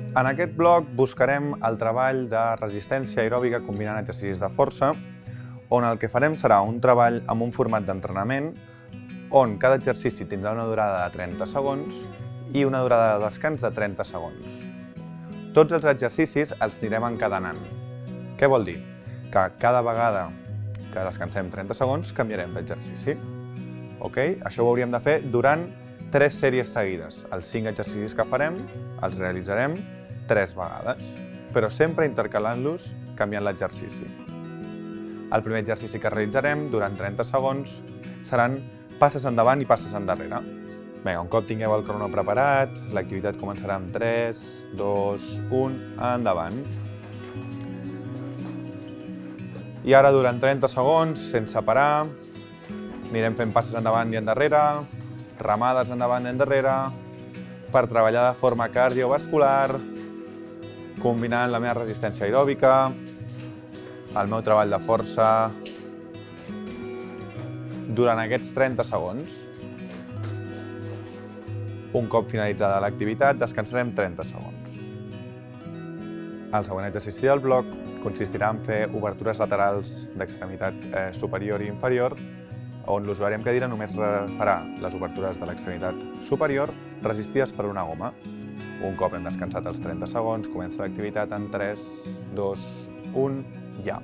En aquest bloc buscarem el treball de resistència aeròbica combinant exercicis de força, on el que farem serà un treball amb un format d'entrenament on cada exercici tindrà una durada de 30 segons i una durada de descans de 30 segons. Tots els exercicis els anirem encadenant. Què vol dir? Que cada vegada que descansem 30 segons canviarem d'exercici. Això ho hauríem de fer durant 3 sèries seguides. Els 5 exercicis que farem els realitzarem 3 vegades, però sempre intercalant-los canviant l'exercici. El primer exercici que realitzarem durant 30 segons seran passes endavant i passes endarrere. Vinga, un cop tingueu el crono preparat, l'activitat començarà amb 3, 2, 1, endavant. I ara, durant 30 segons, sense parar, anirem fent passes endavant i endarrere, ramades endavant i endarrere, per treballar de forma cardiovascular, combinant la meva resistència aeròbica, el meu treball de força, durant aquests 30 segons. Un cop finalitzada l'activitat, descansarem 30 segons. El següent exercici del bloc consistirà en fer obertures laterals d'extremitat superior i inferior, on l'usuari amb cadira només farà les obertures de l'extremitat superior resistides per una goma. Un cop hem descansat els 30 segons, comença l'activitat en 3, 2, 1, ja.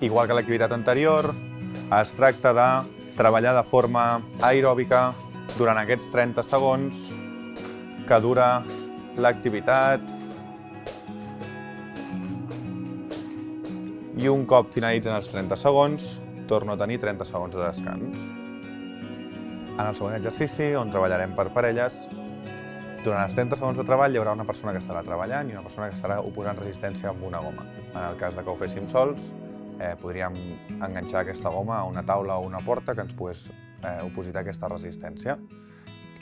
Igual que l'activitat anterior, es tracta de treballar de forma aeròbica durant aquests 30 segons que dura l'activitat i un cop finalitzen els 30 segons, torno a tenir 30 segons de descans. En el següent exercici, on treballarem per parelles, durant els 30 segons de treball hi haurà una persona que estarà treballant i una persona que estarà oposant resistència amb una goma. En el cas de que ho féssim sols, podríem enganxar aquesta goma a una taula o una porta que ens pogués opositar aquesta resistència.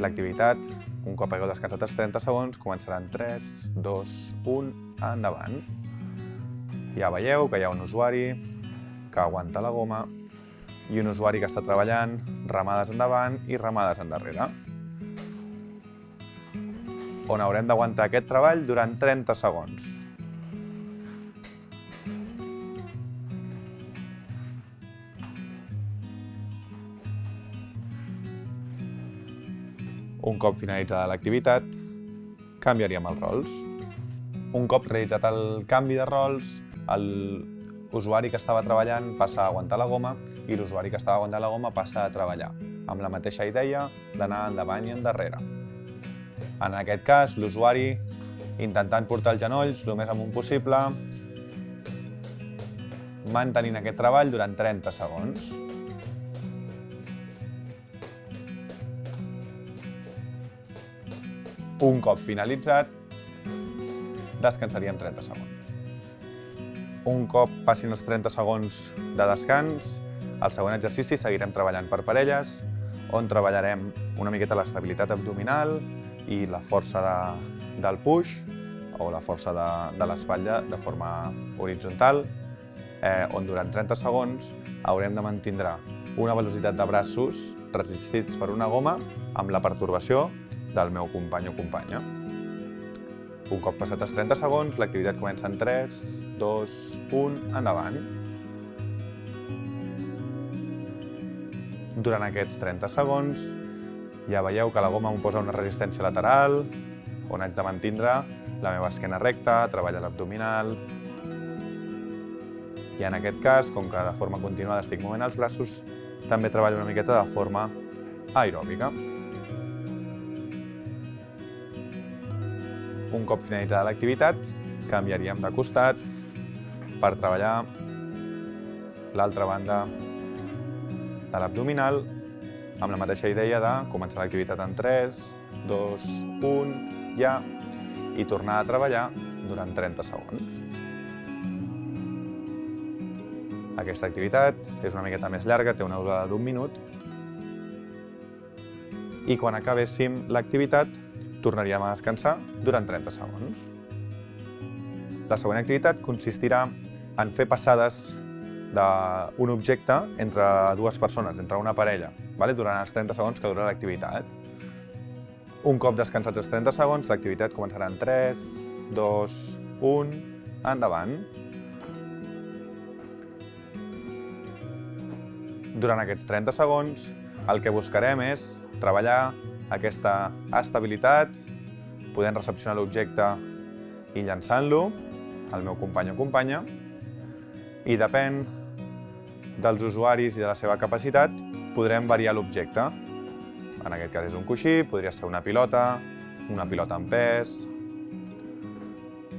L'activitat, un cop hagueu descansat els 30 segons, començarà en 3, 2, 1, endavant. Ja veieu que hi ha un usuari que aguanta la goma i un usuari que està treballant ramades endavant i ramades endarrere, on haurem d'aguantar aquest treball durant 30 segons. Un cop finalitzada l'activitat, canviaríem els rols. Un cop realitzat el canvi de rols, l'usuari que estava treballant passa a aguantar la goma i l'usuari que estava aguantant la goma passa a treballar, amb la mateixa idea d'anar endavant i endarrere. En aquest cas, l'usuari intentant portar els genolls el més amunt possible, mantenint aquest treball durant 30 segons. Un cop finalitzat, descansaríem 30 segons. Un cop passin els 30 segons de descans, al següent exercici seguirem treballant per parelles, on treballarem una miqueta l'estabilitat abdominal i la força del puix, o la força de l'espatlla de forma horitzontal, on durant 30 segons haurem de mantindre una velocitat de braços resistits per una goma amb la pertorbació del meu company o companya. Un cop passat els 30 segons, l'activitat comença en 3, 2, 1, endavant. Durant aquests 30 segons, ja veieu que la goma em posa una resistència lateral, on haig de mantindre la meva esquena recta, treballar l'abdominal. I en aquest cas, com que de forma continuada estic movent els braços, també treballo una miqueta de forma aeròbica. Un cop finalitzada l'activitat, canviaríem de costat per treballar l'altra banda de l'abdominal amb la mateixa idea de començar l'activitat en 3, 2, 1, ja, i tornar a treballar durant 30 segons. Aquesta activitat és una miqueta més llarga, té una durada d'1 minut, i quan acabéssim l'activitat tornaríem a descansar durant 30 segons. La següent activitat consistirà en fer passades d'un objecte entre dues persones, entre una parella. durant els 30 segons que dura l'activitat. Un cop descansats els 30 segons, l'activitat començarà en 3, 2, 1, endavant. Durant aquests 30 segons, el que buscarem és treballar aquesta estabilitat, podent recepcionar l'objecte i llançant-lo, el meu company o companya, i depèn dels usuaris i de la seva capacitat, podrem variar l'objecte. En aquest cas és un coixí, podria ser una pilota amb pes,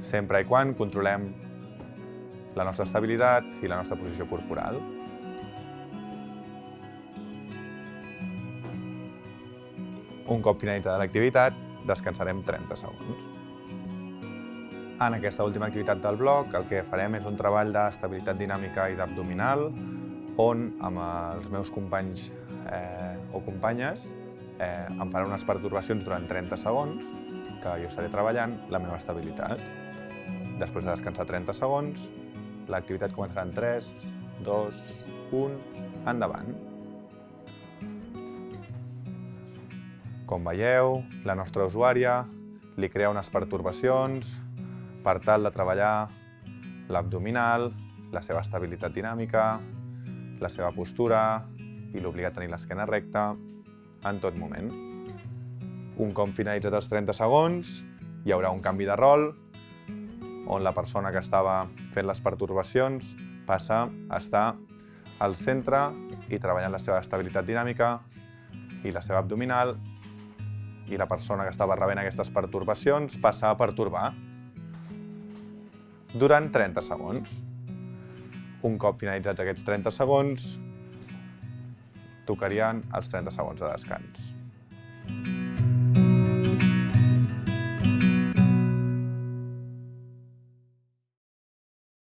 sempre i quan controlem la nostra estabilitat i la nostra posició corporal. Un cop finalitzada l'activitat, descansarem 30 segons. En aquesta última activitat del bloc, el que farem és un treball d'estabilitat dinàmica i d'abdominal, on amb els meus companys o companyes em faran unes pertorbacions durant 30 segons, que jo estaré treballant la meva estabilitat. Després de descansar 30 segons, l'activitat començarà en 3, 2, 1, endavant. Com veieu, la nostra usuària li crea unes pertorbacions per tal de treballar l'abdominal, la seva estabilitat dinàmica, la seva postura i l'obligar a tenir l'esquena recta en tot moment. Un cop finalitzats els 30 segons, hi haurà un canvi de rol, on la persona que estava fent les pertorbacions passa a estar al centre i treballant la seva estabilitat dinàmica i la seva abdominal, i la persona que estava rebent aquestes pertorbacions passa a pertorbar durant 30 segons. Un cop finalitzats aquests 30 segons, tocarien els 30 segons de descans.